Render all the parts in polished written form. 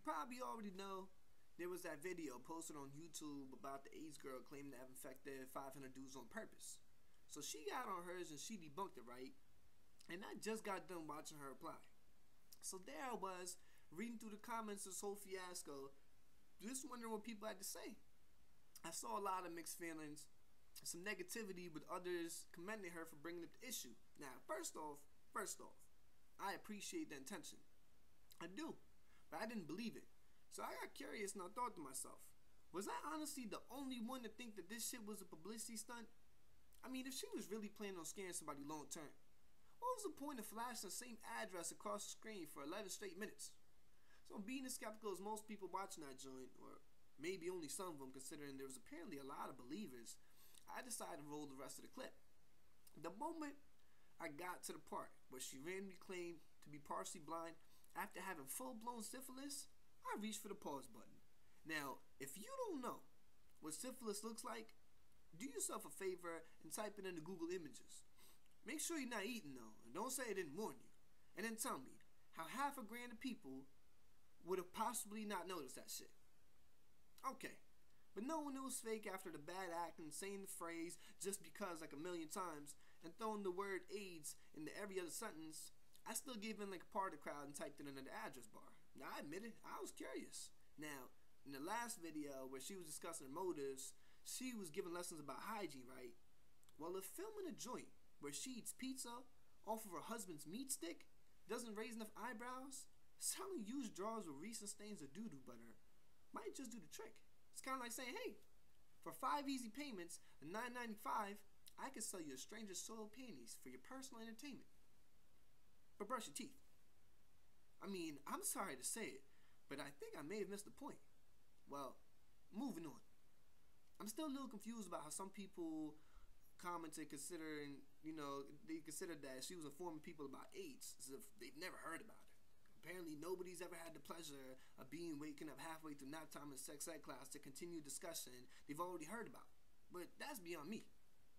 As you probably already know, there was that video posted on YouTube about the AIDS girl claiming to have infected 500 dudes on purpose. So she got on hers and she debunked it, right? And I just got done watching her reply. So there I was, reading through the comments of this whole fiasco, just wondering what people had to say. I saw a lot of mixed feelings, some negativity, with others commending her for bringing up the issue. Now, first off, I appreciate the intention. I do, but I didn't believe it. So I got curious and I thought to myself, was I honestly the only one to think that this shit was a publicity stunt? I mean, if she was really planning on scaring somebody long term, what was the point of flashing the same address across the screen for 11 straight minutes? So being as skeptical as most people watching that joint, or maybe only some of them considering there was apparently a lot of believers, I decided to roll the rest of the clip. The moment I got to the part where she randomly claimed to be partially blind after having full-blown syphilis, I reached for the pause button. Now, if you don't know what syphilis looks like, do yourself a favor and type it into Google Images. Make sure you're not eating though, and don't say I didn't warn you. And then tell me how 500 million people would have possibly not noticed that shit. Okay, but knowing it was fake after the bad acting, saying the phrase just because like a million times, and throwing the word AIDS into every other sentence, I still gave in like a part of the crowd and typed it into the address bar. Now I admit it, I was curious. Now, in the last video where she was discussing her motives, she was giving lessons about hygiene, right? Well, if filming a joint where she eats pizza off of her husband's meat stick doesn't raise enough eyebrows, selling used drawers with recent stains of doo-doo butter might just do the trick. It's kind of like saying, hey, for 5 easy payments and $9.95, I could sell you a stranger's soiled panties for your personal entertainment. But brush your teeth. I mean, I'm sorry to say it, but I think I may have missed the point. Well, moving on. I'm still a little confused about how some people commented considering, they considered that she was informing people about AIDS as if they've never heard about it. Apparently nobody's ever had the pleasure of waking up halfway through nap time in sex ed class to continue discussion they've already heard about. But that's beyond me.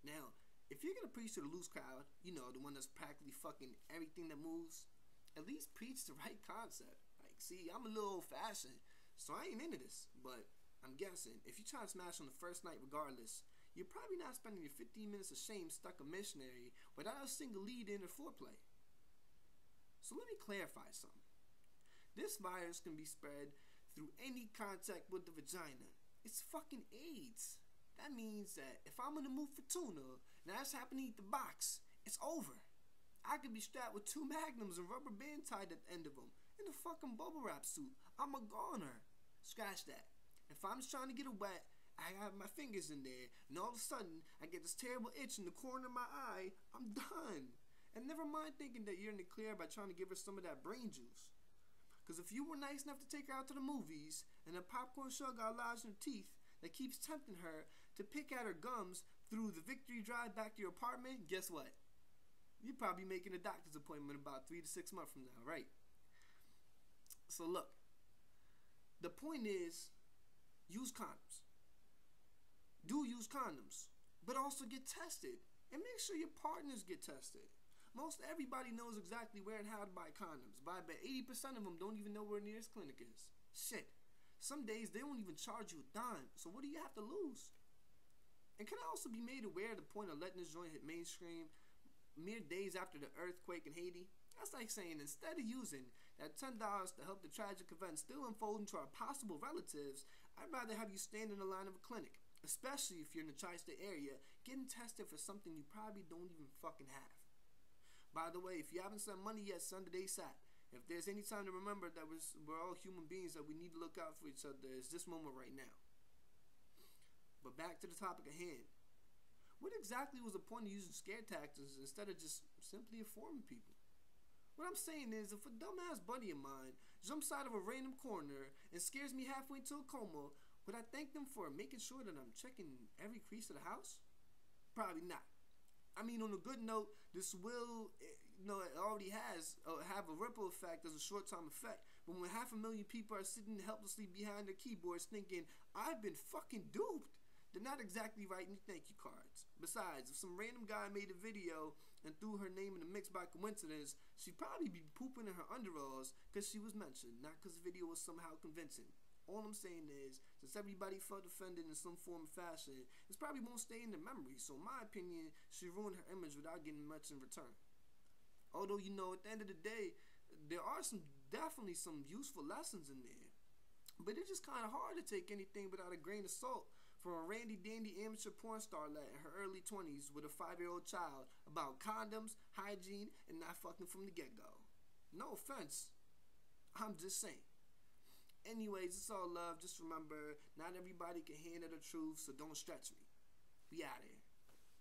Now, if you're gonna preach to the loose crowd, the one that's practically fucking everything that moves, at least preach the right concept. Like, see, I'm a little old-fashioned, so I ain't into this, but I'm guessing if you try to smash on the first night regardless, you're probably not spending your 15 minutes of shame stuck a missionary without a single lead in or foreplay. So let me clarify something. This virus can be spread through any contact with the vagina. It's fucking AIDS. That means that if I'm in the mood for tuna and I just happen to eat the box, it's over. I could be strapped with 2 magnums and rubber band tied at the end of them in a fucking bubble wrap suit. I'm a goner. Scratch that. If I'm just trying to get it wet, I have my fingers in there, and all of a sudden, I get this terrible itch in the corner of my eye, I'm done. And never mind thinking that you're in the clear by trying to give her some of that brain juice. Because if you were nice enough to take her out to the movies, and a popcorn shell got lodged in her teeth that keeps tempting her to pick at her gums through the victory drive back to your apartment, guess what? You're probably making a doctor's appointment about 3 to 6 months from now, right? So look, the point is, use condoms. Do use condoms, but also get tested, and make sure your partners get tested. Most everybody knows exactly where and how to buy condoms, but I bet 80% of them don't even know where the nearest clinic is. Shit, some days they won't even charge you a dime, so what do you have to lose? And can I also be made aware of the point of letting this joint hit mainstream mere days after the earthquake in Haiti? That's like saying instead of using that $10 to help the tragic event still unfold into our possible relatives, I'd rather have you stand in the line of a clinic, especially if you're in the tri-state area, getting tested for something you probably don't even fucking have. By the way, if you haven't sent money yet, send it ASAP. If there's any time to remember that we're all human beings, that we need to look out for each other, it's this moment right now. But back to the topic at hand. What exactly was the point of using scare tactics instead of just simply informing people? What I'm saying is, if a dumbass buddy of mine jumps out of a random corner and scares me halfway into a coma, would I thank them for making sure that I'm checking every crease of the house? Probably not. I mean, on a good note, this will, it already has have a ripple effect as a short-term effect. But when 500 million people are sitting helplessly behind their keyboards thinking, I've been fucking duped, they're not exactly writing thank you cards. Besides, if some random guy made a video and threw her name in the mix by coincidence, she'd probably be pooping in her underalls because she was mentioned, not because the video was somehow convincing. All I'm saying is, since everybody felt offended in some form or fashion, this probably won't stay in the memory, so in my opinion, she ruined her image without getting much in return. Although, you know, at the end of the day, there are definitely some useful lessons in there. But it's just kind of hard to take anything without a grain of salt from a randy-dandy amateur porn starlet in her early 20s with a 5-year-old child about condoms, hygiene, and not fucking from the get-go. No offense. I'm just saying. Anyways, it's all love. Just remember, not everybody can handle the truth, so don't stretch me. We out of here.